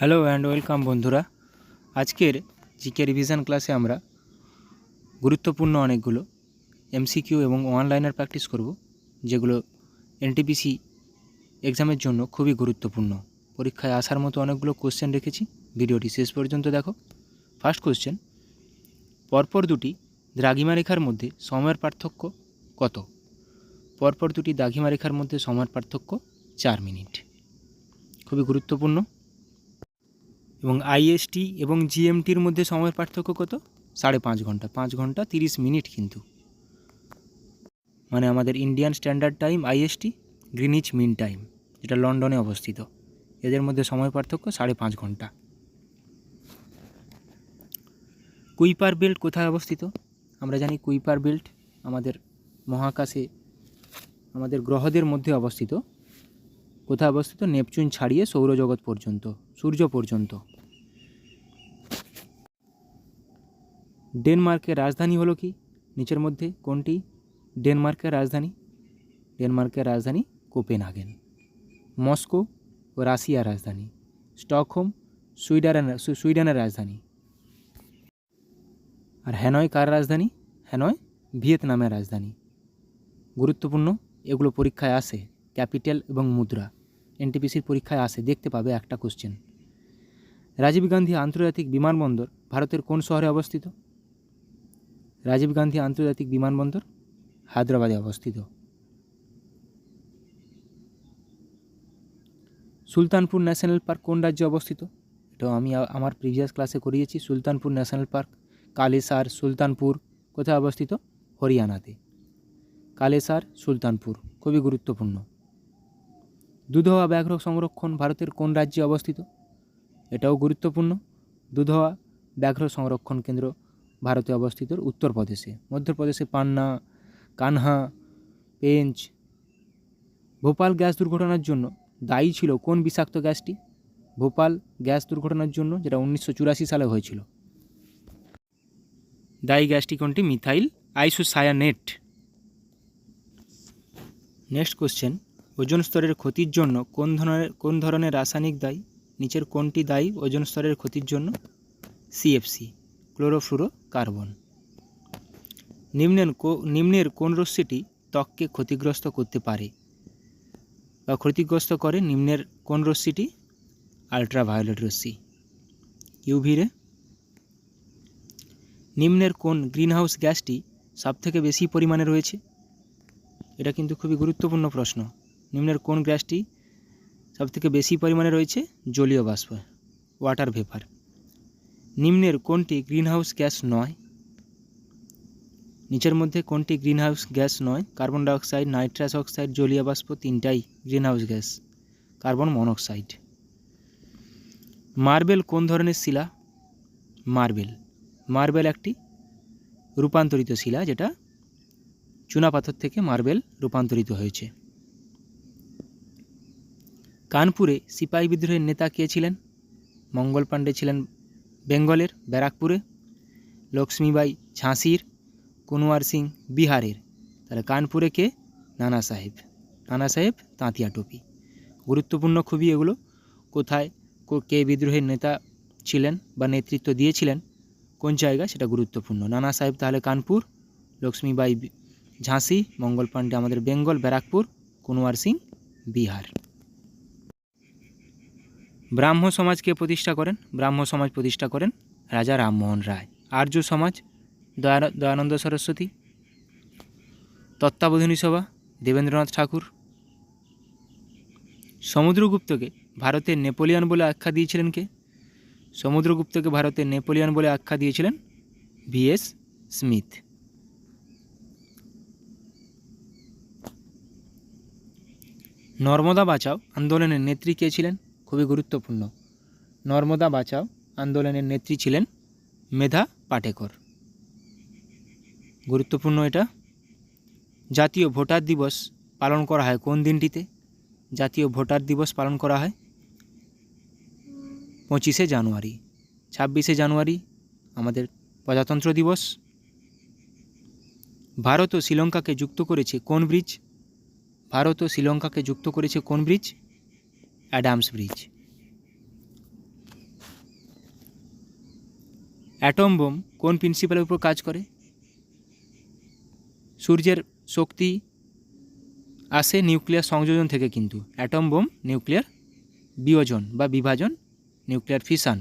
Hello and welcome বন্ধুরা। আজকের GK revision ক্লাসে আমরা গুরুত্বপূর্ণ অনেকগুলো এমসিকিউ এবং অনলাইনার প্র্যাকটিস করব, যেগুলো এনটিপিসি এক্সামের জন্য খুবই গুরুত্বপূর্ণ। পরীক্ষায় আসার মতো অনেকগুলো কোশ্চেন রেখেছি, ভিডিওটি শেষ পর্যন্ত দেখো। ফার্স্ট কোশ্চেন, পরপর দুটি দ্রাঘিমারেখার মধ্যে সময়ের পার্থক্য কত? পরপর দুটি দ্রাঘিমারেখার মধ্যে সময়ের পার্থক্য 4 মিনিট। খুবই গুরুত্বপূর্ণ। এবং আইএসটি এবং জিএমটির মধ্যে সময়ের পার্থক্য কত? 5.5 ঘন্টা, 5 ঘন্টা 30 মিনিট। কিন্তু মানে আমাদের Indian standard time IST, Greenwich mean time যেটা লন্ডনে অবস্থিত, এদের মধ্যে সময় পার্থক্য 5.5 ঘন্টা। কুইপার বেল্ট কোথায় অবস্থিত? আমরা জানি কুইপার বেল্ট আমাদের মহাকাশে, আমাদের গ্রহদের মধ্যে অবস্থিত। কোথায় অবস্থিত? নেপচুন ছাড়িয়ে সৌরজগৎ পর্যন্ত, সূর্য পর্যন্ত। ডেনমার্কের রাজধানী হলো কি? নিচের মধ্যে কোনটি ডেনমার্কের রাজধানী? ডেনমার্কের রাজধানী কোপেনহেগেন। মস্কো ও রাশিয়ার রাজধানী। স্টকহোম সুইডেনের রাজধানী। আর হ্যানয় কার রাজধানী? হ্যানয় ভিয়েতনামের রাজধানী। গুরুত্বপূর্ণ, এগুলো পরীক্ষায় আসে। ক্যাপিটাল এবং মুদ্রা এনটিপিসির পরীক্ষায় আসে, দেখতে পাবে একটা কোশ্চেন। রাজীব গান্ধী আন্তর্জাতিক বিমানবন্দর ভারতের কোন শহরে অবস্থিত? রাজীব গান্ধী আন্তর্জাতিক বিমানবন্দর হায়দ্রাবাদে অবস্থিত। সুলতানপুর ন্যাশনাল পার্ক কোন রাজ্যে অবস্থিত? এটাও আমি আমার প্রিভিয়াস ক্লাসে করিয়েছি। সুলতানপুর ন্যাশনাল পার্ক, কালেসার, সুলতানপুর কোথায় অবস্থিত? হরিয়ানাতে। কালেসার, সুলতানপুর খুবই গুরুত্বপূর্ণ। দুধওয়া ব্যাঘ্র সংরক্ষণ ভারতের কোন রাজ্যে অবস্থিত? এটাও গুরুত্বপূর্ণ। দুধওয়া ব্যাঘ্র সংরক্ষণ কেন্দ্র ভারতে অবস্থিত উত্তরপ্রদেশে। মধ্যপ্রদেশে পান্না, কানহা, পেঞ্চ। ভোপাল গ্যাস দুর্ঘটনার জন্য দায়ী ছিল কোন বিষাক্ত গ্যাসটি? ভোপাল গ্যাস দুর্ঘটনার জন্য, যেটা 1984 সালে হয়েছিল, দায়ী গ্যাসটি কোনটি? Methyl isocyanate. Next question, ozone স্তরের ক্ষতির জন্য কোন ধরনের রাসায়নিক দায়ী? নিচের কোনটি দায়ী ওজোন স্তরের ক্ষতির জন্য? CFC, chlorofluoro carbon. নিম্নের কোন রশ্মিটি ত্বককে ক্ষতিগ্রস্ত করতে পারে বা ক্ষতিগ্রস্ত করে? নিম্নের কোন রশ্মিটি? আল্ট্রাভায়োলেট রশ্মি, ইউভি রে। নিম্নের কোন গ্রিনহাউস গ্যাসটি সবথেকে বেশি পরিমাণে রয়েছে? এটা কিন্তু খুবই গুরুত্বপূর্ণ প্রশ্ন। নিম্নের কোন গ্যাসটি সবথেকে বেশি পরিমাণে রয়েছে? জলীয় বাষ্প, ওয়াটার ভেপার। নিম্নের কোনটি গ্রিনহাউস গ্যাস নয়? নিচের মধ্যে কোনটি গ্রিনহাউস গ্যাস নয়? কার্বন ডাইঅক্সাইড, নাইট্রাস অক্সাইড, জলীয় বাষ্প তিনটাই greenhouse gas. Carbon monoxide. Marble কোন ধরনের শিলা? মার্বেল একটি রূপান্তরিত শিলা, যেটা চুনাপাথর থেকে মার্বেল রূপান্তরিত হয়েছে। কানপুরে সিপাহী বিদ্রোহের নেতা কে ছিলেন? মঙ্গল পাণ্ডে ছিলেন বেঙ্গলের, ব্যারাকপুরে। লক্ষ্মীবাই ঝাঁসির, কুনওয়ার সিং বিহারের। তাহলে কানপুরে কে? নানা সাহেব তাঁতিয়া টোপি। গুরুত্বপূর্ণ খুবই এগুলো। কোথায় কে বিদ্রোহের নেতা ছিলেন বা নেতৃত্ব দিয়েছিলেন, কোন জায়গা, সেটা গুরুত্বপূর্ণ। নানা সাহেব তাহলে কানপুর, লক্ষ্মীবাই ঝাঁসি, মঙ্গল পাণ্ডে আমাদের বেঙ্গল, ব্যারাকপুর, কুনওয়ার সিং বিহার। ব্রাহ্ম সমাজকে প্রতিষ্ঠা করেন? ব্রাহ্ম সমাজ প্রতিষ্ঠা করেন রাজা রামমোহন রায়। আর্য সমাজ দয়ানন্দ সরস্বতী। তত্ত্বাবধানী সভা দেবেন্দ্রনাথ ঠাকুর। সমুদ্রগুপ্তকে ভারতের নেপোলিয়ন বলে আখ্যা দিয়েছিলেন কে? সমুদ্রগুপ্তকে ভারতের নেপোলিয়ন বলে আখ্যা দিয়েছিলেন ভিএস স্মিথ। নর্মদা বাঁচাও আন্দোলনের নেত্রী কে ছিলেন? খুবই গুরুত্বপূর্ণ। নর্মদা বাঁচাও আন্দোলনের নেত্রী ছিলেন মেধা পাটেকর। গুরুত্বপূর্ণ এটা। জাতীয় ভোটার দিবস পালন করা হয় কোন দিনটিতে? জাতীয় ভোটার দিবস পালন করা হয় 25শে জানুয়ারি। 26শে জানুয়ারি আমাদের প্রজাতন্ত্র দিবস। ভারত ও শ্রীলঙ্কাকে যুক্ত করেছে কোন ব্রিজ? ভারত ও শ্রীলঙ্কাকে যুক্ত করেছে কোন bridge? Adams bridge. Atom bomb কোন প্রিন্সিপালের উপর কাজ করে? সূর্যের শক্তি আসে নিউক্লিয়ার সংযোজন থেকে, কিন্তু অ্যাটম বোম নিউক্লিয়ার বিয়োজন বা বিভাজন, নিউক্লিয়ার ফিশন।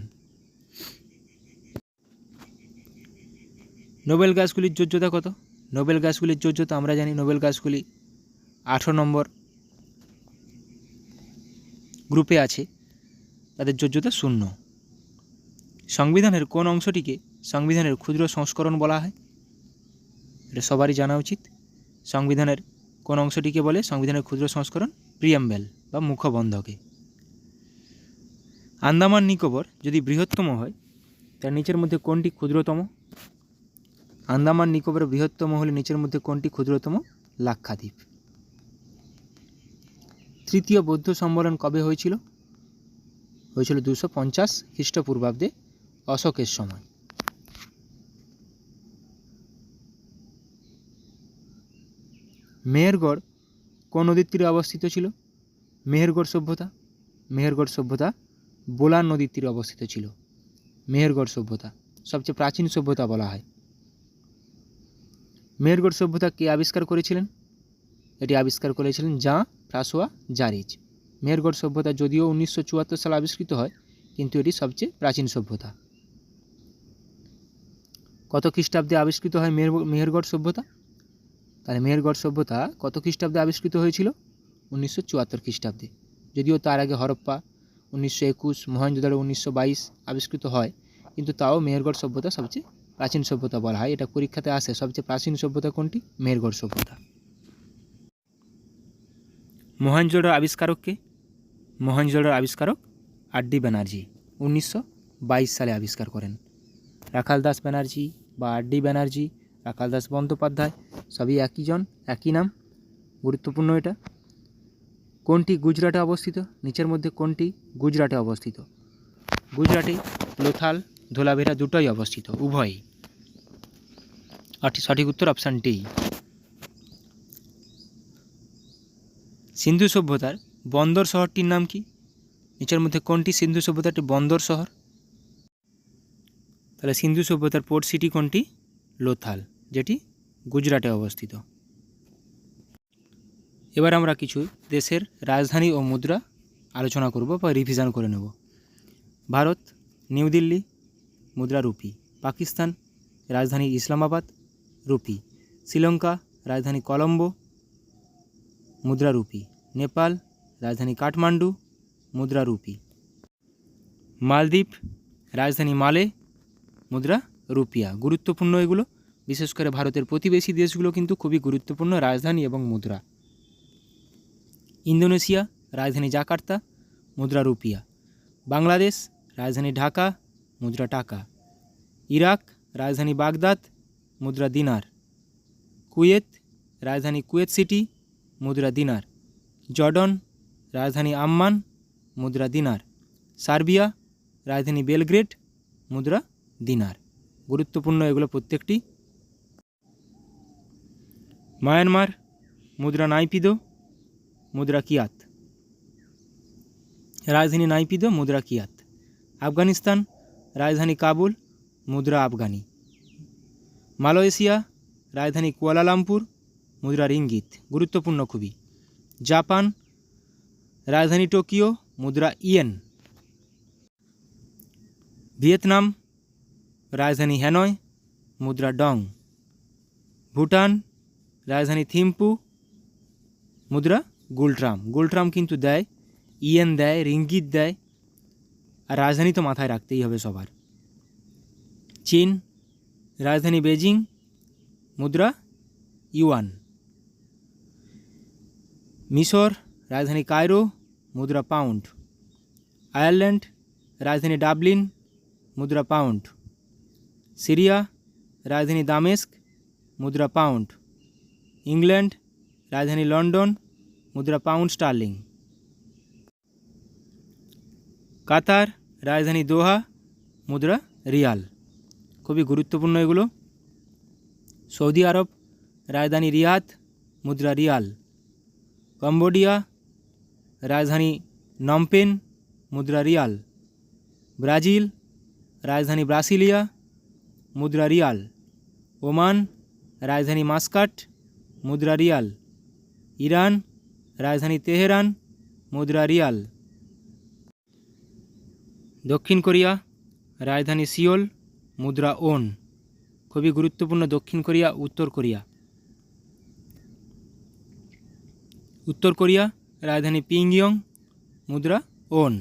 নোবেল গ্যাসগুলির যোজ্যতা কত? নোবেল গ্যাসগুলির যোজ্যতা আমরা জানি, নোবেল গ্যাসগুলি 18 নম্বর গ্রুপে আছে, তাদের যোজ্যতা 0। সংবিধানের কোন অংশটিকে সংবিধানের ক্ষুদ্র সংস্করণ বলা হয়? এটা সবারই জানা উচিত। সংবিধানের কোন অংশটিকে বলে সংবিধানের ক্ষুদ্র সংস্করণ? প্রিয়াম্বেল বা মুখবন্ধকে। আন্দামান নিকোবর যদি বৃহত্তম হয়, তার নিচের মধ্যে কোনটি ক্ষুদ্রতম? আন্দামান নিকোবর বৃহত্তম হলে নিচের মধ্যে কোনটি ক্ষুদ্রতম? লাক্ষাদ্বীপ। তৃতীয় বৌদ্ধ সম্মেলন কবে হয়েছিল? হয়েছিল 250 খ্রিস্টপূর্বাব্দে, অশোকের সময়। মেহেরগড় কোন নদীর তীরে অবস্থিত ছিল? মেহেরগড় সভ্যতা বোলান নদীর তীরে অবস্থিত ছিল। মেহেরগড় সভ্যতা সবচেয়ে প্রাচীন সভ্যতা বলা হয়। মেহেরগড় সভ্যতা কে আবিষ্কার করেছিলেন? এটি আবিষ্কার করেছিলেন জাঁ ফ্রাঁসোয়া জারিজ। মেহেরগড় সভ্যতা যদিও 1974 সালে আবিষ্কৃত হয়, কিন্তু এটি সবচেয়ে প্রাচীন সভ্যতা। কত খ্রিস্টাব্দে আবিষ্কৃত হয় মেহেরগড় সভ্যতা? তাহলে মেহেরগড় সভ্যতা কত খ্রিস্টাব্দে আবিষ্কৃত হয়েছিল? 1974 খ্রিস্টাব্দে। যদিও তার আগে হরপ্পা 1921, মহেঞ্জোদারো 1922 আবিষ্কৃত হয়, কিন্তু তাও মেহেরগড় সভ্যতা সবচেয়ে প্রাচীন সভ্যতা বলা হয়। এটা পরীক্ষাতে আসে, সবচেয়ে প্রাচীন সভ্যতা কোনটি? মেহেরগড় সভ্যতা। মহেঞ্জোদারোর আবিষ্কারক কে? মহেঞ্জোদারোর আবিষ্কারক আর.ডি. ব্যানার্জি 1922 সালে আবিষ্কার করেন। রাখাল দাস ব্যানার্জি বা আর.ডি. ব্যানার্জি, রাখাল দাস বন্দ্যোপাধ্যায় সবই একই জন, একই নাম। গুরুত্বপূর্ণ এটা। কোনটি গুজরাটে অবস্থিত? নিচের মধ্যে কোনটি গুজরাটে অবস্থিত? গুজরাটে লোথাল, ধোলাভেরা দুটোই অবস্থিত, উভয়ই। সঠিক উত্তর অপশান ডি। সিন্ধু সভ্যতার বন্দর শহরটির নাম কি? নিচের মধ্যে কোনটি সিন্ধু সভ্যতার একটি বন্দর শহর? তাহলে সিন্ধু সভ্যতার পোর্ট সিটি কোনটি? লোথাল, যেটি গুজরাটে অবস্থিত। এবার আমরা কিছু দেশের রাজধানী ও মুদ্রা আলোচনা করব বা রিভিশন করে নেব। ভারত নিউ দিল্লি, মুদ্রা রুপি। পাকিস্তান রাজধানী ইসলামাবাদ, রুপি। শ্রীলঙ্কা রাজধানী কলম্বো, মুদ্রা রুপি। নেপাল রাজধানী কাঠমান্ডু, মুদ্রা রুপি। মালদ্বীপ রাজধানী মালে, মুদ্রা রুপিয়া। গুরুত্বপূর্ণ এগুলো, বিশেষ করে ভারতের প্রতিবেশী দেশগুলো কিন্তু খুবই গুরুত্বপূর্ণ রাজধানী এবং মুদ্রা। ইন্দোনেশিয়া রাজধানী জাকার্তা, মুদ্রা রুপিয়া। বাংলাদেশ রাজধানী ঢাকা, মুদ্রা টাকা। ইরাক রাজধানী বাগদাদ, মুদ্রা দিনার। কুয়েত রাজধানী কুয়েত সিটি, মুদ্রা দিনার। জর্ডন রাজধানী আম্মান, মুদ্রা দিনার। সার্বিয়া রাজধানী বেলগ্রেড, মুদ্রা দিনার। গুরুত্বপূর্ণ এগুলো প্রত্যেকটি। মায়ানমার মুদ্রা নাইপিদো, মুদ্রা কিয়াত। রাজধানী নাইপিদো, মুদ্রা কিয়াত। আফগানিস্তান রাজধানী কাবুল, মুদ্রা আফগানি। মালয়েশিয়া রাজধানী কুয়ালালামপুর, মুদ্রা রিঙ্গিত। গুরুত্বপূর্ণ খুবই। জাপান রাজধানী টোকিও, মুদ্রা ইয়েন। ভিয়েতনাম রাজধানী হ্যানয়, মুদ্রা ডং। ভুটান রাজধানী থিম্পু, মুদ্রা গুলট্রাম। গুলট্রাম কিন্তু দেয়, ইয়েন দেয়, রিঙ্গিত দেয়, আর রাজধানী তো মাথায় রাখতেই হবে সবার। চীন রাজধানী বেজিং, মুদ্রা ইউয়ান। মিশর রাজধানী কায়রো, মুদ্রা পাউন্ড। আয়ারল্যান্ড রাজধানী ডাবলিন, মুদ্রা পাউন্ড। সিরিয়া রাজধানী দামেস্ক, মুদ্রা পাউন্ড। ইংল্যান্ড রাজধানী লন্ডন, মুদ্রা পাউন্ড স্টার্লিং। কাতার রাজধানী দোহা, মুদ্রা রিয়াল। খুবই গুরুত্বপূর্ণ এগুলো। সৌদি আরব রাজধানী রিয়াদ, মুদ্রা রিয়াল। কম্বোডিয়া রাজধানী নমপেন, মুদ্রা রিয়াল। ব্রাজিল রাজধানী ব্রাসিলিয়া, মুদ্রা রিয়াল। ওমান, রাজধানী মাস্কাট, মুদ্রা রিয়াল। ইরান, রাজধানী তেহরান, মুদ্রা রিয়াল। দক্ষিণ কোরিয়া, রাজধানী সিওল, মুদ্রা ওন। খুবই গুরুত্বপূর্ণ দক্ষিণ কোরিয়া, উত্তর কোরিয়া। উত্তর কোরিয়া, রাজধানী পিংইয়ং, মুদ্রা ওন।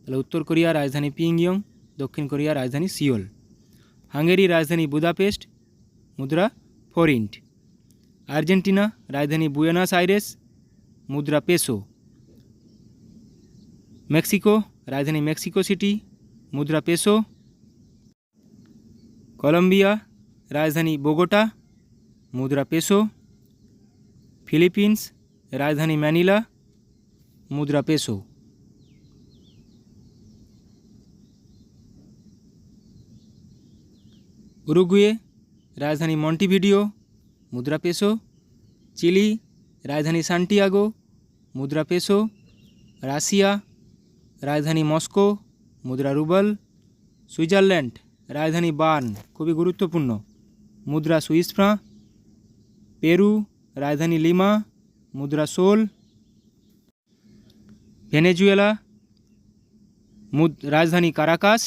তাহলে উত্তর কোরিয়া রাজধানী পিংইয়ং, দক্ষিণ কোরিয়া রাজধানী সিওল। হাঙ্গেরি, রাজধানী বুদাপেস্ট, মুদ্রা ফোরিন্ট। আর্জেন্টিনা, রাজধানী বুয়েনাস আইরেস, মুদ্রা পেসো। মেক্সিকো, রাজধানী মেক্সিকো সিটি, মুদ্রা পেসো। কলম্বিয়া, রাজধানী বোগোটা, মুদ্রা পেসো। ফিলিপিন্স, রাজধানী ম্যানিলা, মুদ্রা পেসো। উরুগুয়ে, রাজধানী মন্টিভিডিও, মুদ্রা পেসো। চিলি, রাজধানী সান্টিয়াগো, মুদ্রা পেসো। রাশিয়া, রাজধানী মস্কো, মুদ্রা রুবল। সুইজারল্যান্ড, রাজধানী বার্ন, খুবই গুরুত্বপূর্ণ, মুদ্রা সুইস ফ্রাঁ। পেরু, রাজধানী লিমা, মুদ্রা সোল। ভেনেজুয়েলা, রাজধানী কারাকাস,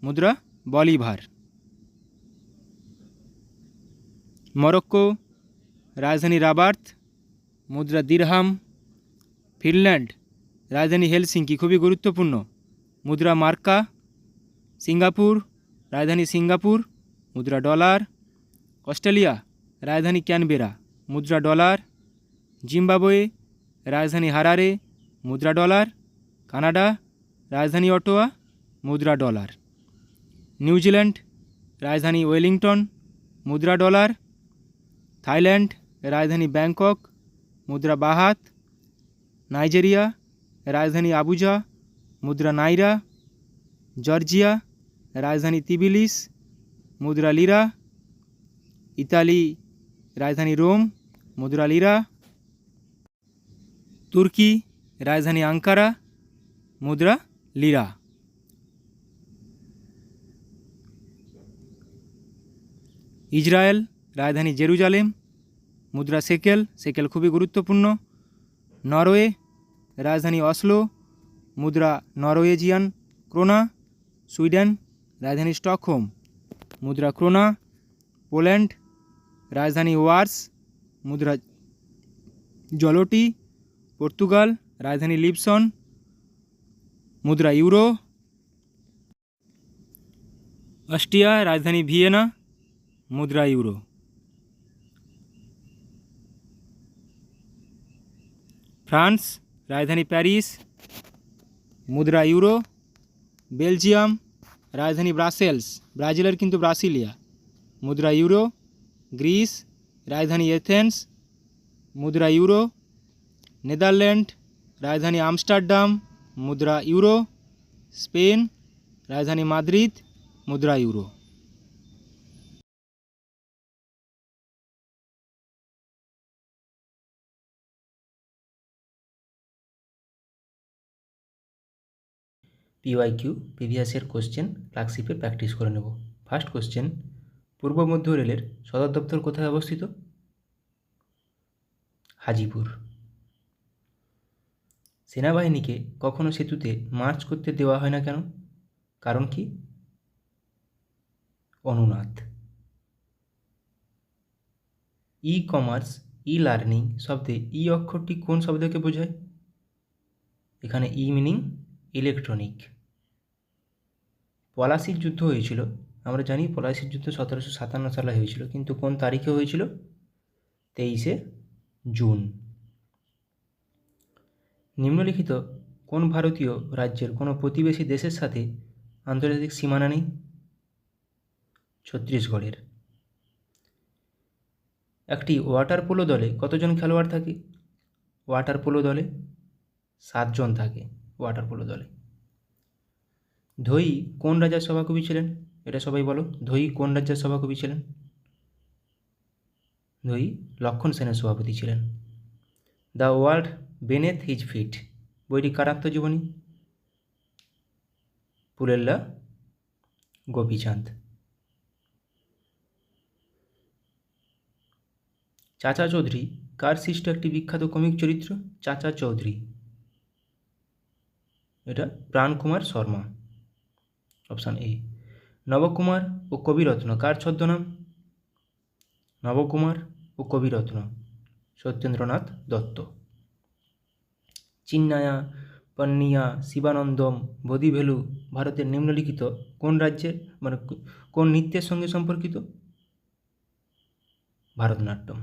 মুদ্রা বলিভার। মরক্কো, রাজধানী রাবার্ত, মুদ্রা দিরহাম। ফিনল্যান্ড, রাজধানী হেলসিঙ্কি, খুবই গুরুত্বপূর্ণ, মুদ্রা মার্কা। সিঙ্গাপুর, রাজধানী সিঙ্গাপুর, মুদ্রা ডলার। অস্ট্রেলিয়া, রাজধানী ক্যানবেরা, মুদ্রা ডলার। জিম্বাবুয়ে, রাজধানী হারারে, মুদ্রা ডলার। কানাডা, রাজধানী অটোয়া, মুদ্রা ডলার। নিউজিল্যান্ড, রাজধানী ওয়েলিংটন, মুদ্রা ডলার। থাইল্যান্ড, রাজধানী ব্যাংকক, মুদ্রা বাহাত। নাইজেরিয়া, রাজধানী আবুজা, মুদ্রা নাইরা। জর্জিয়া, রাজধানী তিবিলিস, মুদ্রা লিরা। ইতালি, রাজধানী রোম, মুদ্রা লিরা। তুর্কি, রাজধানী আঙ্কারা, মুদ্রা লিরা। ইসরায়েল, রাজধানী জেরুজালেম, মুদ্রা সেকেল, সেকেল খুবই গুরুত্বপূর্ণ। নরওয়ে, রাজধানী অসলো, মুদ্রা নরওয়েজিয়ান ক্রোনা। সুইডেন, রাজধানী স্টকহোম, মুদ্রা ক্রোনা। পোল্যান্ড, রাজধানী ওয়ার্স, মুদ্রা জলোটি। পর্তুগাল, রাজধানী লিপসন, মুদ্রা ইউরো। অস্ট্রিয়া, রাজধানী ভিয়েনা, মুদ্রা ইউরো। ফ্রান্স, রাজধানী প্যারিস, মুদ্রা ইউরো। বেলজিয়াম, রাজধানী ব্রাসেলস, ব্রাজিলের কিন্তু ব্রাসিলিয়া, মুদ্রা ইউরো। গ্রিস, রাজধানী এথেন্স, মুদ্রা ইউরো। নেদারল্যান্ড, রাজধানী আমস্টারডাম, মুদ্রা ইউরো। স্পেন, রাজধানী মাদ্রিদ, মুদ্রা euro. PYQ previous year question ক্লার্কশিপের প্র্যাকটিস করে নেব। ফার্স্ট কোশ্চেন, পূর্ব মধ্য রেলের সদর দপ্তর কোথায় অবস্থিত? হাজিপুর। সেনাবাহিনীকে কখনো সেতুতে মার্চ করতে দেওয়া হয় না কেন? কারণ কি? অনুনাদ। ই কমার্স, ই লার্নিং শব্দে ই অক্ষরটি কোন শব্দকে বোঝায়? এখানে ই মিনিং ইলেকট্রনিক। পলাশির যুদ্ধ হয়েছিল, আমরা জানি পলাশির যুদ্ধ 1757 সালে হয়েছিল, কিন্তু কোন তারিখে হয়েছিল? 23শে জুন। নিম্নলিখিত কোন ভারতীয় রাজ্যের কোনো প্রতিবেশী দেশের সাথে আন্তর্জাতিক সীমানা নেই? ছত্তিশগড়ের। একটি ওয়াটার পোলো দলে কতজন খেলোয়াড় থাকে? ওয়াটার পোলো দলে 7 জন থাকে ওয়াটার পোলো দলে। ধোই কোন রাজার সভাকবি ছিলেন? এটা সবাই বলো, ধোই কোন রাজ্যের সভাকবি ছিলেন? ধোই লক্ষণ সেনের সভাপতি ছিলেন। দ্য ওয়ার্ল্ড বেনেথ হিজ ফিট বইটি কার আত্মজীবনী? পুলেল্লা গোপীচাঁদ। চাচা চৌধুরী কার সৃষ্ট একটি বিখ্যাত কমিক চরিত্র? চাচা চৌধুরী, এটা প্রাণকুমার শর্মা, অপশান এ। নবকুমার ও কবিরত্ন কার ছদ্মনাম? নবকুমার ও কবিরত্ন সত্যেন্দ্রনাথ দত্ত। চিন্নায়া, পন্নিয়া, শিবানন্দম, বোধিভেলু ভারতের নিম্নলিখিত কোন রাজ্যের কোন নৃত্যের সঙ্গে সম্পর্কিত? ভারতনাট্যম।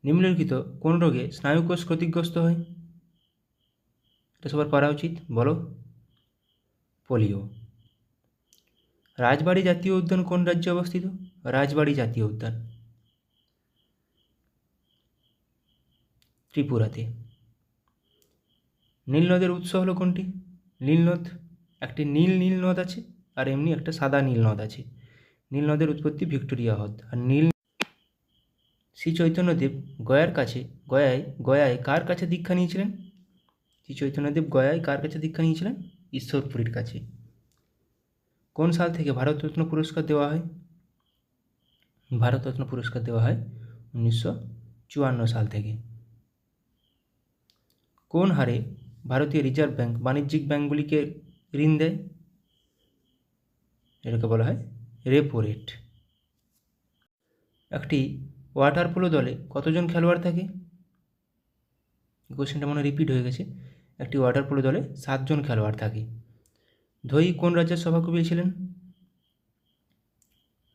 নিম্নলিখিত কোন রোগে স্নায়ুকোষ ক্ষতিগ্রস্ত হয়? এটা সবার পারা উচিত, বলো। পোলিও। রাজবাড়ী জাতীয় উদ্যান কোন রাজ্যে অবস্থিত? রাজবাড়ী জাতীয় উদ্যান ত্রিপুরাতে। নীল নদের উৎস হলো কোনটি? নীল নদ, একটি নীল নীল নদ আছে আর এমনি একটা সাদা নীল নদ আছে। নীল নদের উৎপত্তি ভিক্টোরিয়া হ্রদ। আর নীল শ্রী চৈতন্যদেব গয়ায় কার কাছে দীক্ষা নিয়েছিলেন? শ্রী চৈতন্যদেব গয়ায় কার কাছে দীক্ষা নিয়েছিলেন? ঈশ্বরপুরীর কাছে। কোন সাল থেকে ভারতরত্ন পুরস্কার দেওয়া হয়? ভারতরত্ন পুরস্কার দেওয়া হয় 1954 সাল থেকে। কোন হারে ভারতীয় রিজার্ভ ব্যাঙ্ক বাণিজ্যিক ব্যাঙ্কগুলিকে ঋণ দেয়? এটাকে বলা হয় রেপো রেট। একটি ওয়াটার পোলো দলে কতজন খেলোয়াড় থাকে? কোশ্চেনটা মনে রিপিট হয়ে গেছে। একটি ওয়াটার পোলো দলে 7 জন খেলোয়াড় থাকে। ধোই কোন রাজ্যের সভাকবি ছিলেন?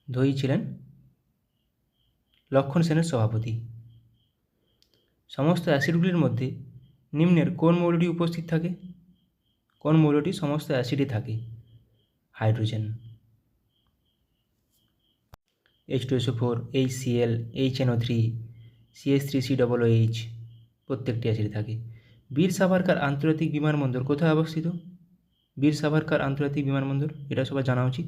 ধোই ছিলেন লক্ষণ সেনের সভাপতি। সমস্ত অ্যাসিডগুলির মধ্যে নিম্নের কোন মৌলটি উপস্থিত থাকে? কোন মৌলটি সমস্ত অ্যাসিডে থাকে? Hydrogen. H2SO4, HCl, HNO3, CH3COOH প্রত্যেকটি অ্যাসিডে থাকে। বীর সাভারকার আন্তর্জাতিক বিমানবন্দর কোথায় অবস্থিত? বীর সাভারকার আন্তর্জাতিক বিমানবন্দর, এটা সবার জানা উচিত।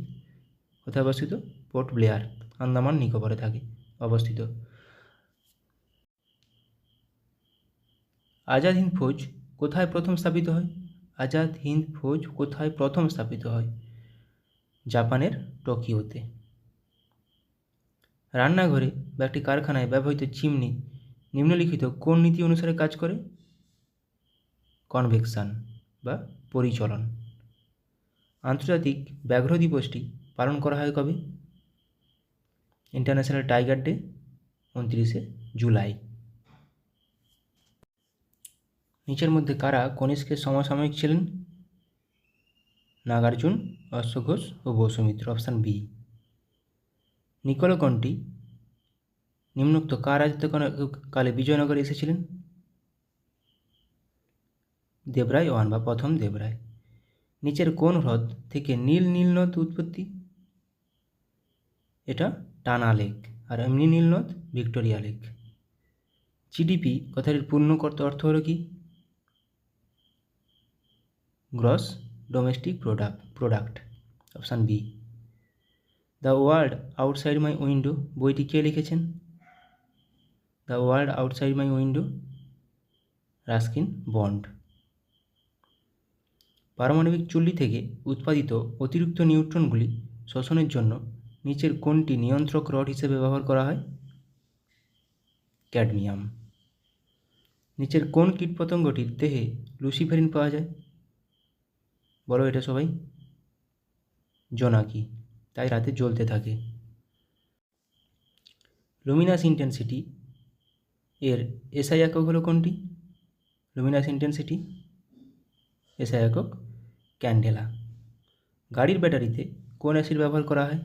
কোথায় অবস্থিত? পোর্ট ব্লেয়ার, আন্দামান নিকোবরে থাকে অবস্থিত। আজাদ হিন্দ ফৌজ কোথায় প্রথম স্থাপিত হয়? আজাদ হিন্দ ফৌজ কোথায় প্রথম স্থাপিত হয়? জাপানের টোকিওতে। রান্নাঘরে বা একটি কারখানায় ব্যবহৃত চিমনি নিম্নলিখিত কোন নীতি অনুসারে কাজ করে? কনভেকশন বা পরিচলন। আন্তর্জাতিক ব্যাঘ্র দিবসটি পালন করা হয় কবে? ইন্টারন্যাশনাল টাইগার ডে 29শে জুলাই। নিচের মধ্যে কারা কনিষ্কের সমসাময়িক ছিলেন? নাগার্জুন, অশ্বঘোষ ও বসুমিত্র, অপশান বি। নিকোলকণ্ঠী নিম্নোক্ত কার রাজত্বকালে বিজয়নগরে এসেছিলেন? দেবরায় ওয়ান বা প্রথম দেবরায়। নিচের কোন হ্রদ থেকে নীল নীল নদ উৎপত্তি? এটা টানা লেক, আর এমনি নীল নদ ভিক্টোরিয়া লেক। জিডিপি কথাটির পূর্ণ অর্থ হলো কি? Gross domestic product, option B. The world outside my window বইটি কে লিখেছেন? The world outside my window, Ruskin Bond. পারমাণবিক চুল্লি থেকে উৎপাদিত অতিরিক্ত নিউট্রনগুলি শোষণের জন্য নিচের কোনটি নিয়ন্ত্রক রড হিসেবে ব্যবহার করা হয়? ক্যাডমিয়াম। নিচের কোন কীটপতঙ্গটির দেহে লুসিফেরিন পাওয়া যায়? বলো এটা সবাই। জোনাকি, তাই রাতে জ্বলতে থাকে। লুমিনাস ইন্টেন্সিটি এর এসআই একক হলো কোনটি? লুমিনাস ইন্টেন্সিটি এসআই একক ক্যান্ডেলা। গাড়ির ব্যাটারিতে কোন অ্যাসিড ব্যবহার করা হয়?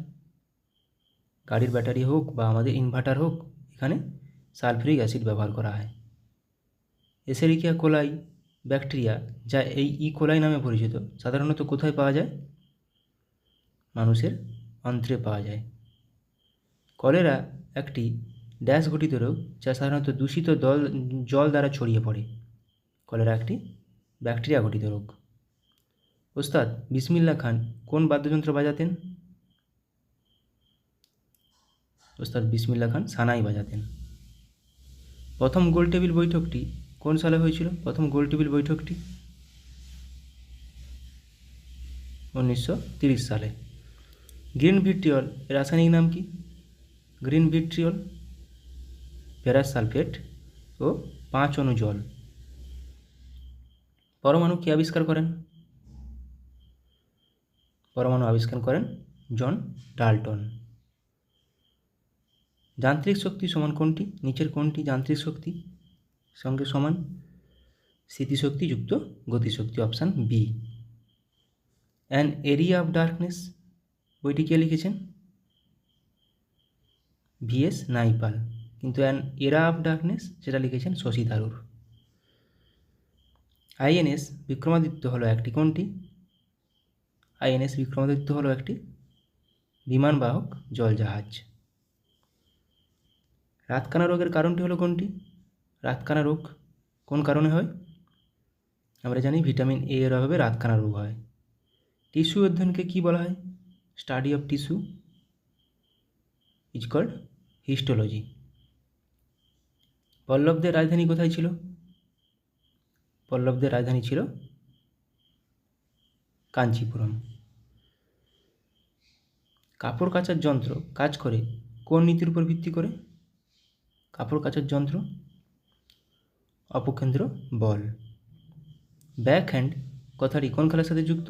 গাড়ির ব্যাটারি হোক বা আমাদের ইনভার্টার হোক, এখানে সালফিউরিক অ্যাসিড ব্যবহার করা হয়। এসেরিকিয়া কোলাই ব্যাকটেরিয়া, যা এই কোলাই নামে পরিচিত, সাধারণত কোথায় পাওয়া যায়? মানুষের অন্ত্রে পাওয়া যায়। কলেরা একটি ড্যাশ ঘটিত রোগ, যা সাধারণত দূষিত জল দ্বারা ছড়িয়ে পড়ে। কলেরা একটি ব্যাকটেরিয়া ঘটিত রোগ। ওস্তাদ বিসমিল্লাহ খান কোন বাদ্যযন্ত্র বাজাতেন? ওস্তাদ বিসমিল্লাহ খান সানাই বাজাতেন। প্রথম গোলটেবিল বৈঠকটি কোন সালে হয়েছিল? প্রথম গোলটেবিল বৈঠকটি 1930 সালে। গ্রিন ভিট্রিয়ল এর রাসায়নিক নাম কি? গ্রিন ভিট্রিয়ল ফেরাস সালফেট ও 5 অণু জল। পরমাণু কে আবিষ্কার করেন? পরমাণু আবিষ্কার করেন জন ডাল্টন। যান্ত্রিক শক্তি সমান কোনটি? নিচের কোনটি যান্ত্রিক শক্তি সঙ্গে সমান? স্থিতিশক্তি যুক্ত গতিশক্তি, option B. An area of darkness বইটি কে লিখেছেন? ভিএস নাইপাল। কিন্তু অ্যান এরা অফ ডার্কনেস সেটা লিখেছেন শশী থারুর। আইএনএস বিক্রমাদিত্য হলো একটি কোনটি? আইএনএস বিক্রমাদিত্য হলো একটি বিমানবাহক জলজাহাজ। রাতকানা রোগের কারণটি হলো কোনটি? রাতকানা রোগ কোন কারণে হয়? আমরা জানি ভিটামিন এ এর অভাবে রাতকানা রোগ হয়। টিস্যু অধ্যয়নকে কী বলা হয়? Study of tissue is called histology. পল্লবদের রাজধানী কোথায় ছিল? পল্লবদের রাজধানী ছিল কাঞ্চিপুরম। কাপড় কাচার যন্ত্র কাজ করে কোন নীতির উপর ভিত্তি করে? কাপড় কাচার যন্ত্র অপকেন্দ্র বল। ব্যাক হ্যান্ড কথাটি কোন খেলার সাথে যুক্ত?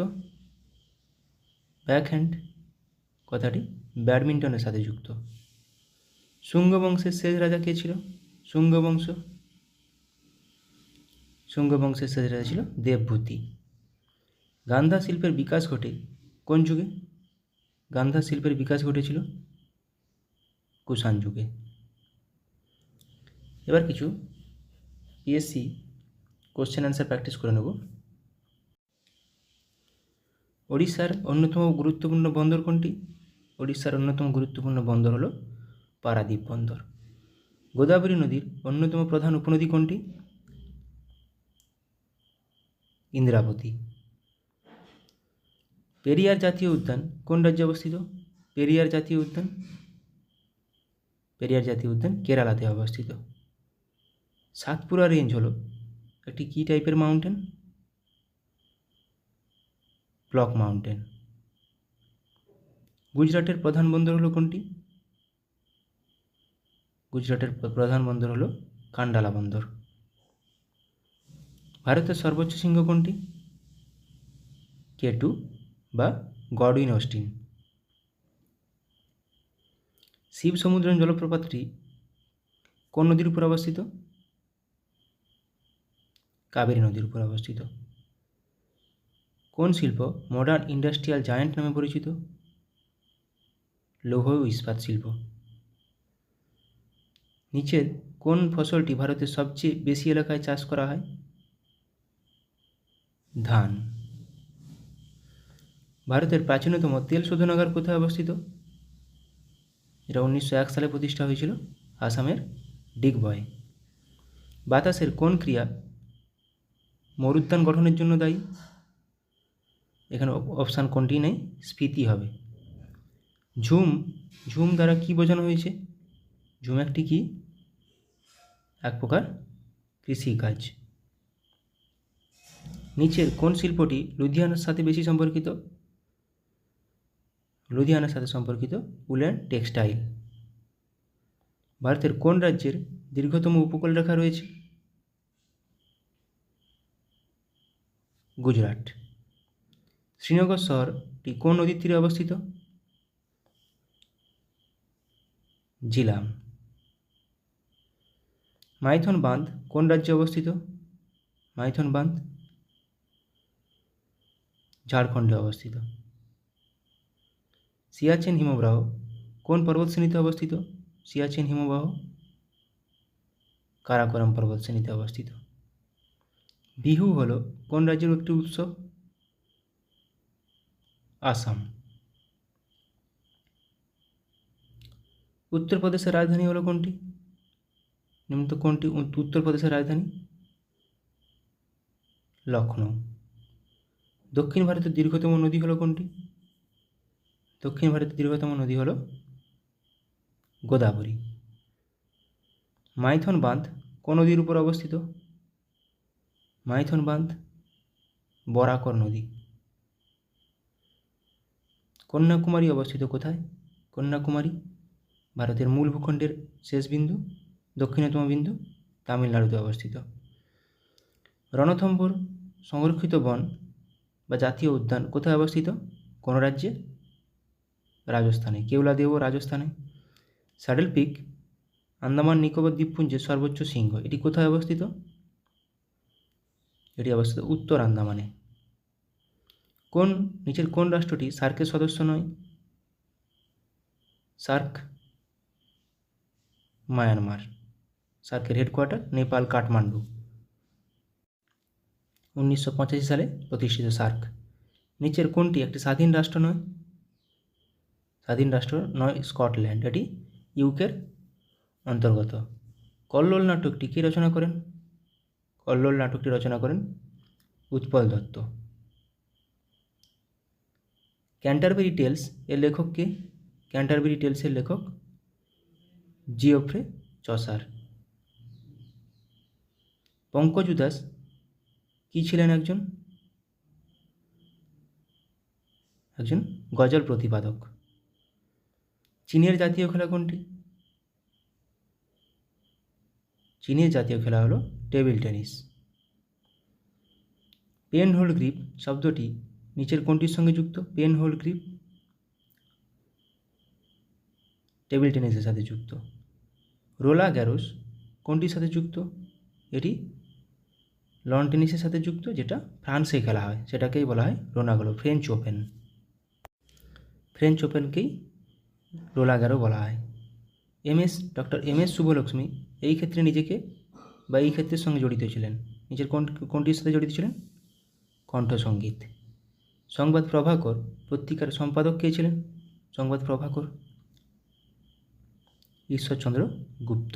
ব্যাক হ্যান্ড কথাটি ব্যাডমিন্টনের সাথে যুক্ত। শুঙ্গ বংশের শেষ রাজা কে ছিল? শুঙ্গ বংশের শেষ রাজা ছিল দেবভূতি। গান্ধা শিল্পের বিকাশ ঘটে কোন যুগে? গান্ধা শিল্পের বিকাশ ঘটেছিল কুষাণ যুগে। এবার কিছু পিএসসি কোশ্চেন অ্যান্সার প্র্যাকটিস করে নেব। ওড়িশার অন্যতম গুরুত্বপূর্ণ বন্দর কোনটি? ওড়িশার অন্যতম গুরুত্বপূর্ণ বন্দর হলো পারাদ্বীপ বন্দর। গোদাবরী নদীর অন্যতম প্রধান উপনদী কোনটি? ইন্দ্রাবতী। পেরিয়ার জাতীয় উদ্যান কোন রাজ্যে অবস্থিত? পেরিয়ার জাতীয় উদ্যান কেরালাতে অবস্থিত। সাতপুরা রেঞ্জ হলো একটি কী টাইপের মাউন্টেন? Block mountain. গুজরাটের প্রধান বন্দর হলো কোনটি? গুজরাটের প্রধান বন্দর হলো কান্ডালা বন্দর। ভারতের সর্বোচ্চ শৃঙ্গ কোনটি? K2 বা গডউইন অস্টিন। শিব সমুদ্রম জলপ্রপাতটি কোন নদীর উপর অবস্থিত? কাবেরী নদীর উপর অবস্থিত। কোন শিল্প মডার্ন ইন্ডাস্ট্রিয়াল জায়ান্ট নামে পরিচিত? লৌহ ও ইস্পাত শিল্প। নিচের কোন ফসলটি ভারতের সবচেয়ে বেশি এলাকায় চাষ করা হয়? ধান। ভারতের প্রাচীনতম তেল শোধনাগার কোথায় অবস্থিত? এটা 1901 সালে প্রতিষ্ঠা হয়েছিল আসামের ডিগবয়ে। বাতাসের কোন ক্রিয়া মরুদ্যান গঠনের জন্য দায়ী? এখানে অপশান কোনটি নেই, স্ফীতি হবে। ঝুম দ্বারা কি বোঝানো হয়েছে? ঝুম একটি কি? এক প্রকার কৃষিকাজ। নিচের কোন শিল্পটি লুধিয়ানার সাথে বেশি সম্পর্কিত? লুধিয়ানার সাথে সম্পর্কিত উল অ্যান্ড টেক্সটাইল। ভারতের কোন রাজ্যের দীর্ঘতম উপকূল রেখা রয়েছে? গুজরাট। শ্রীনগর শহরটি কোন নদীর তীরে অবস্থিত? জিলাম। মাইথন বাঁধ কোন রাজ্যে অবস্থিত? মাইথন বাঁধ ঝাড়খণ্ডে অবস্থিত। সিয়াচেন হিমবাহ কোন পর্বতশ্রেণীতে অবস্থিত? সিয়াচেন হিমবাহ কারাকোরাম পর্বতশ্রেণীতে অবস্থিত। বিহু হলো কোন রাজ্যের একটি উৎসব? আসাম। উত্তরপ্রদেশের রাজধানী হলো কোনটি? নিম্ন কোনটি উত্তরপ্রদেশের রাজধানী? লখনৌ। দক্ষিণ ভারতের দীর্ঘতম নদী হলো কোনটি? দক্ষিণ ভারতের দীর্ঘতম নদী হলো গোদাবরী। মাইথন বাঁধ কোন নদীর উপর অবস্থিত? মাইথন বাঁধ বরাকর নদী। কন্যাকুমারী অবস্থিত কোথায়? কন্যাকুমারী ভারতের মূল ভূখণ্ডের শেষ বিন্দু দক্ষিণতম বিন্দু তামিলনাড়ুতে অবস্থিত। রণথম্ভোর সংরক্ষিত বন বা জাতীয় উদ্যান কোথায় অবস্থিত? কোন রাজ্যে? রাজস্থানে। কেওলাদেও রাজস্থানে। স্যাডেল পিক আন্দামান নিকোবর দ্বীপপুঞ্জের সর্বোচ্চ শৃঙ্গ, এটি কোথায় অবস্থিত? এটি অবস্থিত উত্তর আন্দামানে। নিচের কোন রাষ্ট্রটি সার্কের সদস্য নয়? SAARC Myanmar. সার্কের হেডকোয়ার্টার নেপাল কাঠমান্ডু। 1985 সালে প্রতিষ্ঠিত সার্ক। নিচের কোনটি একটি স্বাধীন রাষ্ট্র নয়? স্বাধীন রাষ্ট্র নয় স্কটল্যান্ড, এটি ইউকের অন্তর্গত। কল্লোল নাটকটি কে রচনা করেন? কল্লোল নাটকটি রচনা করেন উৎপল দত্ত। ক্যান্টারবেরি টেলস এর লেখক কে? ক্যান্টারবেরি টেলসের লেখক জিওফ্রে চসার। পঙ্কজ উদাস কি ছিলেন? একজন গজল প্রতিপাদক। চীনের জাতীয় খেলা কোনটি? চীনের জাতীয় খেলা হলো table tennis. Pen hold grip শব্দটি নিচের কোনটির সঙ্গে যুক্ত? পেন হোল্ড গ্রিপ টেবিল টেনিসের সাথে যুক্ত। রোলা গ্যারোস কোনটির সাথে যুক্ত? এটি লন টেনিসের সাথে যুক্ত, যেটা ফ্রান্সে খেলা হয়, সেটাকেই বলা হয় রোনাগলো, ফ্রেঞ্চ ওপেন। ফ্রেঞ্চ ওপেনকেই রোলা গ্যারো বলা হয়। ডক্টর এম এস শুভলক্ষ্মী এই ক্ষেত্রে নিজেকে বা এই ক্ষেত্রের সঙ্গে জড়িত ছিলেন। নিচের কোনটির সাথে জড়িত ছিলেন? কণ্ঠসঙ্গীত। সংবাদ প্রভাকর পত্রিকার সম্পাদক কে ছিলেন? সংবাদ প্রভাকর ঈশ্বরচন্দ্র গুপ্ত।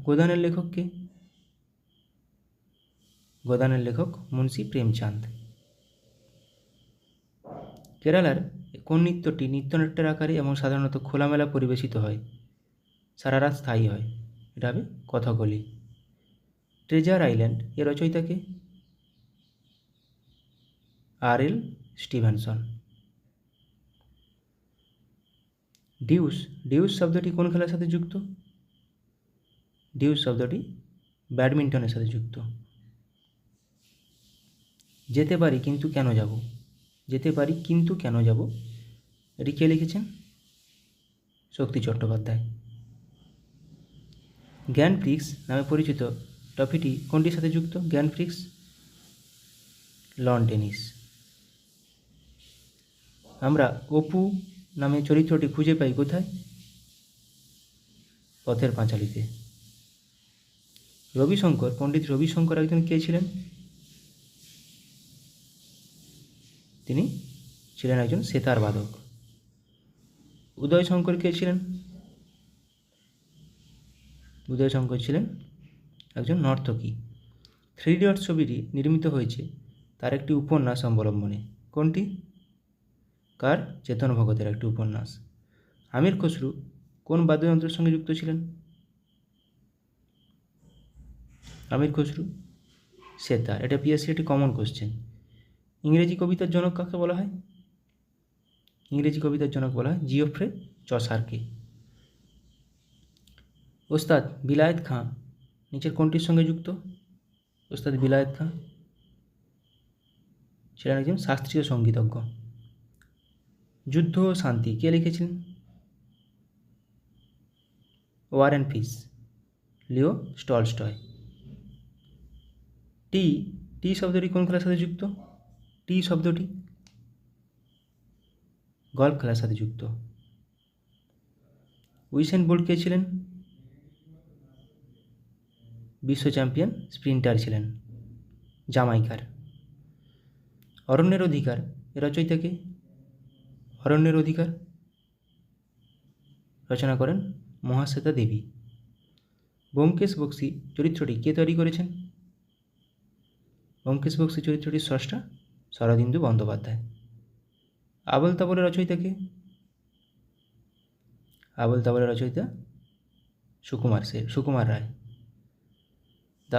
গোদানের লেখক কে? গোদানের লেখক মুন্সী প্রেমচাঁদ। কেরালার কোন নৃত্যটি নৃত্যনাট্যের আকারে এবং সাধারণত খোলামেলা পরিবেশিত হয়, সারা রাত স্থায়ী হয়? এটা হবে কথাকলি। ট্রেজার আইল্যান্ড এর রচয়িতা কে? আর.এল. স্টিভেনসন। ডিউস শব্দটি কোন খেলার সাথে যুক্ত? ডিউস শব্দটি ব্যাডমিন্টনের সাথে যুক্ত। যেতে পারি কিন্তু কেন যাব? যেতে পারি কিন্তু কেন যাব, এটি কে লিখেছেন? শক্তি চট্টোপাধ্যায়। গ্র্যান্ড প্রিক্স নামে পরিচিত ট্রফিটি কোনটির সাথে যুক্ত? Grand Prix loan tennis. আমরা অপু নামে চরিত্রটি খুঁজে পাই কোথায়? পথের পাঁচালীতে। পণ্ডিত রবিশঙ্কর একজন কে ছিলেন? তিনি ছিলেন একজন সেতার বাদক। উদয়শঙ্কর কে ছিলেন? উদয়শঙ্কর ছিলেন একজন নর্তকী। 3 ইডিয়টস ছবিটি নির্মিত হয়েছে তার একটি উপন্যাস অবলম্বনে। কোনটি? কার? চেতন ভগতের একটি উপন্যাস। আমির খসরু কোন বাদ্যযন্ত্রের সঙ্গে যুক্ত ছিলেন? আমির খসরু সেতার। এটা পিএসসি একটি কমন কোশ্চেন। ইংরেজি কবিতার জনক কাকে বলা হয়? ইংরেজি কবিতার জনক বলা হয় জিওফ্রে চসারকে। ওস্তাদ বিলায়েত খাঁ নিচের কোনটির সঙ্গে যুক্ত? ওস্তাদ বিলায়েত খাঁ ছিলেন একজন শাস্ত্রীয় সঙ্গীতজ্ঞ। যুদ্ধ ও শান্তি কে লিখেছিলেন? War and peace Leo Tolstoy. Tee শব্দটি কোন খেলার সাথে যুক্ত? টি শব্দটি গল্ফ খেলার সাথে যুক্ত। উইসেন বোল্ট কে ছিলেন? বিশ্ব চ্যাম্পিয়ন স্প্রিন্টার ছিলেন, জামাইকার। অরণ্যের অধিকার এর রচয়িতা কে? অরণ্যের অধিকার রচনা করেন মহাশ্বেতা দেবী। ব্যোমকেশ বক্সী চরিত্রটি কে তৈরি করেছেন? ব্যোমকেশ বক্সী চরিত্রটির স্রষ্টা শরদিন্দু বন্দ্যোপাধ্যায়। আবোল তাবোলের রচয়িতা কে? আবোল তাবোলের রচয়িতা Sukumar Ray. The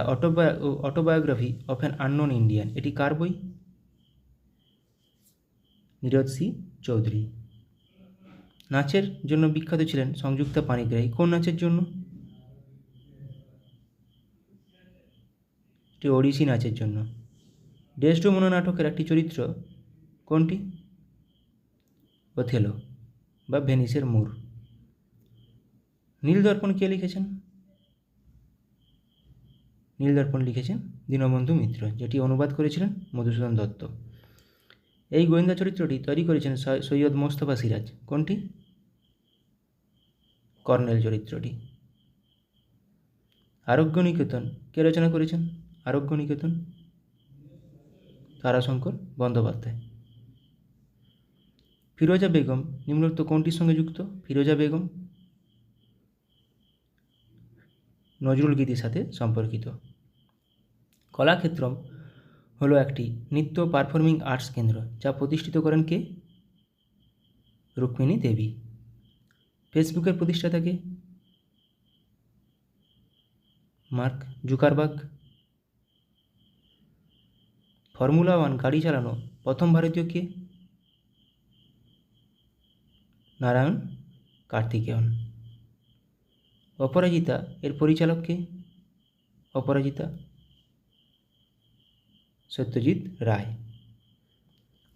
autobiography of an unknown Indian, এটি কার বই? নীরদ সি চৌধুরী। নাচের জন্য বিখ্যাত ছিলেন সংযুক্তা পাণিগ্রাহী। কোন নাচের জন্য? এটি ওড়িশি নাচের জন্য। ডেসডেমোনা নাটকের একটি চরিত্র কোনটি? ওথেলো বা ভেনিসের মূর। নীলদর্পণ কে লিখেছেন? নীলদর্পণ লিখেছেন দীনবন্ধু মিত্র, যেটি অনুবাদ করেছিলেন মধুসূদন দত্ত। এই গোয়েন্দা চরিত্রটি তৈরি করেছেন সৈয়দ মোস্তফা সিরাজ। কোনটি? কর্নেল চরিত্রটি। আরোগ্য নিকেতন কে রচনা করেছেন? আরোগ্য নিকেতন তারাশঙ্কর বন্দ্যোপাধ্যায়। ফিরোজা বেগম নিম্নোক্ত কোনটির সঙ্গে যুক্ত? ফিরোজা বেগম নজরুল গীতির সাথে সম্পর্কিত। কলাক্ষেত্রম হলো একটি নৃত্য পারফর্মিং আর্টস কেন্দ্র, যা প্রতিষ্ঠিত করেন কে? রুক্মিণী দেবী। ফেসবুকের প্রতিষ্ঠাতা কে? Mark Zuckerberg. ফর্মুলা 1 গাড়ি চালানো প্রথম ভারতীয় কে? নারায়ণ কার্তিকেয়ন। অপরাজিতা এর পরিচালক কে? অপরাজিতা সত্যজিৎ রায়।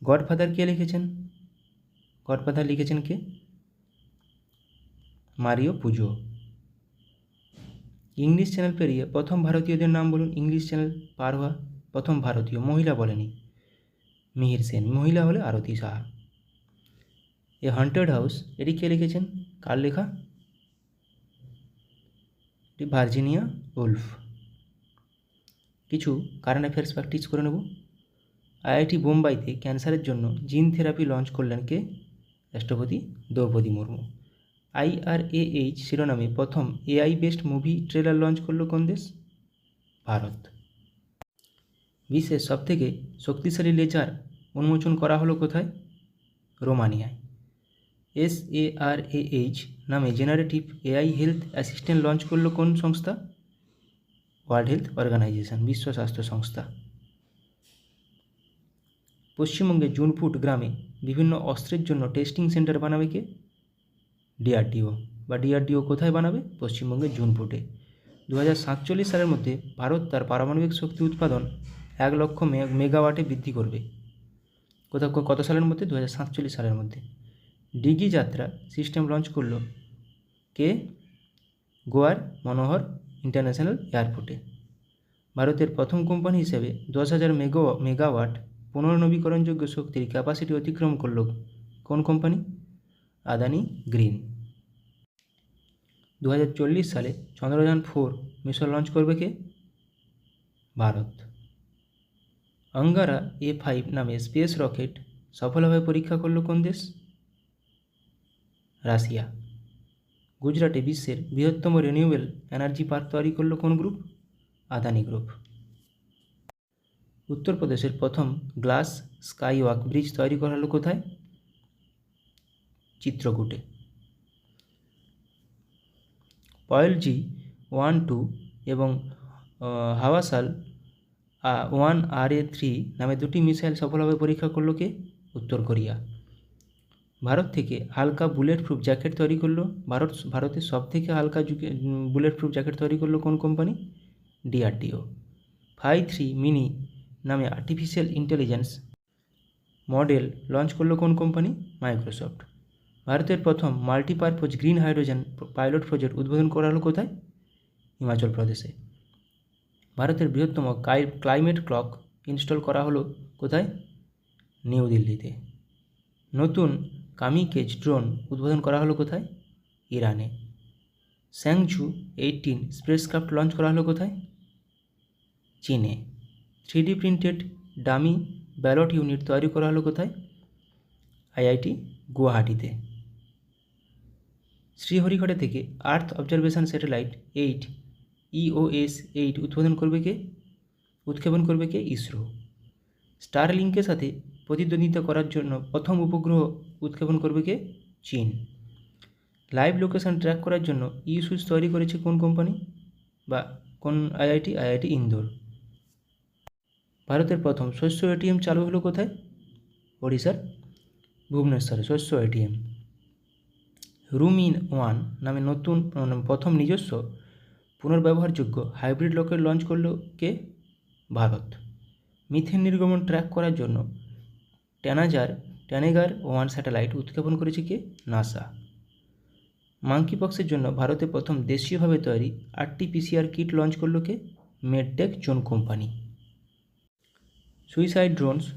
গডফাদার কে লিখেছেন? গডফাদার লিখেছেন কে? মারিও পুজো। ইংলিশ চ্যানেল পেরিয়ে প্রথম ভারতীয়দের নাম বলুন। ইংলিশ চ্যানেল পার হওয়া প্রথম ভারতীয়, মহিলা বলেনি, মিহির সেন, মহিলা হলে আরতি সাহা। এ হন্টেড হাউস এটি কে লিখেছেন? কার লেখা? এটি ভার্জিনিয়া উলফ। কিছু কারেন্ট অ্যাফেয়ার্স প্র্যাকটিস করে নেব। আইআইটি বোম্বাইতে ক্যান্সারের জন্য জিন থেরাপি লঞ্চ করলেন কে? রাষ্ট্রপতি দ্রৌপদী মুর্মু। IRAH শিরোনামে প্রথম AI based movie trailer launch করল কোন দেশ? ভারত। বিশ্বের সবথেকে শক্তিশালী লেজার উন্মোচন করা হলো কোথায়? রোমানিয়ায়। SARAH নামে generative AI health assistant launch করলো কোন সংস্থা? ওয়ার্ল্ড হেলথ অর্গানাইজেশন, বিশ্ব স্বাস্থ্য সংস্থা। পশ্চিমবঙ্গের জুনপুট গ্রামে বিভিন্ন অস্ত্রের জন্য টেস্টিং সেন্টার বানাবে কে? DRDO। বা DRDO কোথায় বানাবে? পশ্চিমবঙ্গের জুনপুটে। 2047 সালের মধ্যে ভারত তার পারমাণবিক শক্তি উৎপাদন 1 লক্ষ মেগাওয়াটে বৃদ্ধি করবে। কত সালের মধ্যে? 2047 সালের মধ্যে। ডিগি যাত্রা সিস্টেম লঞ্চ করল কে? গোয়ার মনোহর ইন্টারন্যাশনাল এয়ারপোর্টে। ভারতের প্রথম কোম্পানি হিসেবে 10,000 মেগাওয়াট পুনর্নবীকরণযোগ্য শক্তির ক্যাপাসিটি অতিক্রম করল কোন কোম্পানি? আদানি গ্রিন। 2040 সালে চন্দ্রযান 4 মিশন লঞ্চ করবে কে? ভারত। অঙ্গারা A5 নামে স্পেস রকেট সফলভাবে পরীক্ষা করল কোন দেশ? রাশিয়া। গুজরাটে বিশ্বের বৃহত্তম রিনিউয়েবল এনার্জি পার্ক তৈরি করল কোন গ্রুপ? আদানি গ্রুপ। উত্তরপ্রদেশের প্রথম গ্লাস স্কাইওয়াক ব্রিজ তৈরি করা হলো কোথায়? চিত্রকূটে। পয়েলজি 1-2 এবং হাওয়াসাল 1RA3 নামে দুটি মিসাইল সফলভাবে পরীক্ষা করল কে? উত্তর কোরিয়া। ভারত থেকে হালকা বুলেট প্রুফ জ্যাকেট তৈরি করলো ভারতের সবথেকে হালকা বুলেট প্রুফ জ্যাকেট তৈরি করলো কোন কোম্পানি? DRDO। 5-3 মিনি নামে আর্টিফিশিয়াল ইন্টেলিজেন্স মডেল লঞ্চ করলো কোন কোম্পানি? মাইক্রোসফট। ভারতের প্রথম multipurpose green hydrogen pilot project উদ্বোধন করা হলো কোথায়? হিমাচল প্রদেশে। ভারতের বৃহত্তম ক্লাইমেট ক্লক ইনস্টল করা হলো কোথায়? নিউ দিল্লিতে। নতুন কামিকেজ ড্রোন উদ্বোধন করা হলো কোথায়? ইরানে। স্যাংঝু 18 স্পেসক্রাফট লঞ্চ করা হলো কোথায়? চীনে। 3D printed dummy ballot unit তৈরি করা হলো কোথায়? IIT গুয়াহাটিতে। শ্রীহরিকোটা থেকে আর্থ অবজারভেশন স্যাটেলাইট 8 EOS 8 উৎক্ষেপণ করবে কে? ইসরো। স্টারলিংকের সাথে প্রতিদ্বন্দ্বিতা করার জন্য প্রথম উপগ্রহ উৎক্ষেপণ করবে কে? চীন। লাইভ লোকেশন ট্র্যাক করার জন্য সুইচ তৈরি করেছে কোন কোম্পানি বা কোন IIT ইন্দোর। ভারতের প্রথম শস্য ATM চালু হলো কোথায়? ওড়িশার ভুবনেশ্বরে শস্য ATM। রুম-ইন-ওয়ান নামে নতুন প্রথম নিজস্ব পুনর্ব্যবহারযোগ্য হাইব্রিড রকেট লঞ্চ করল কে? ভারত। মিথেন নির্গমন ট্র্যাক করার জন্য ট্যানেগার-1 স্যাটেলাইট উৎক্ষেপণ করেছে কে? নাসা। মাঙ্কিপক্সের জন্য ভারতে প্রথম দেশীয়ভাবে তৈরি RT-PCR কিট লঞ্চ করল কে? Medtech Zone company. Suicide drones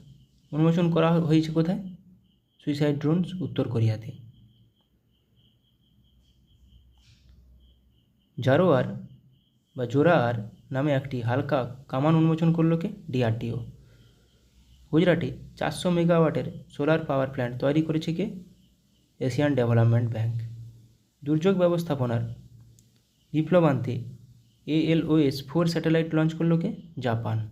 উন্মোচন করা হয়েছে কোথায়? সুইসাইড ড্রোনস উত্তর কোরিয়াতে। জোরার নামে একটি হালকা কামান উন্মোচন করল কে? DRDO। গুজরাটে 400 মেগাওয়াটের সোলার পাওয়ার প্ল্যান্ট তৈরি করেছে কে? Asian development bank. দুর্যোগ ব্যবস্থাপনার বিপ্লব আনতে ALOS-4 স্যাটেলাইট লঞ্চ করল কে? জাপান।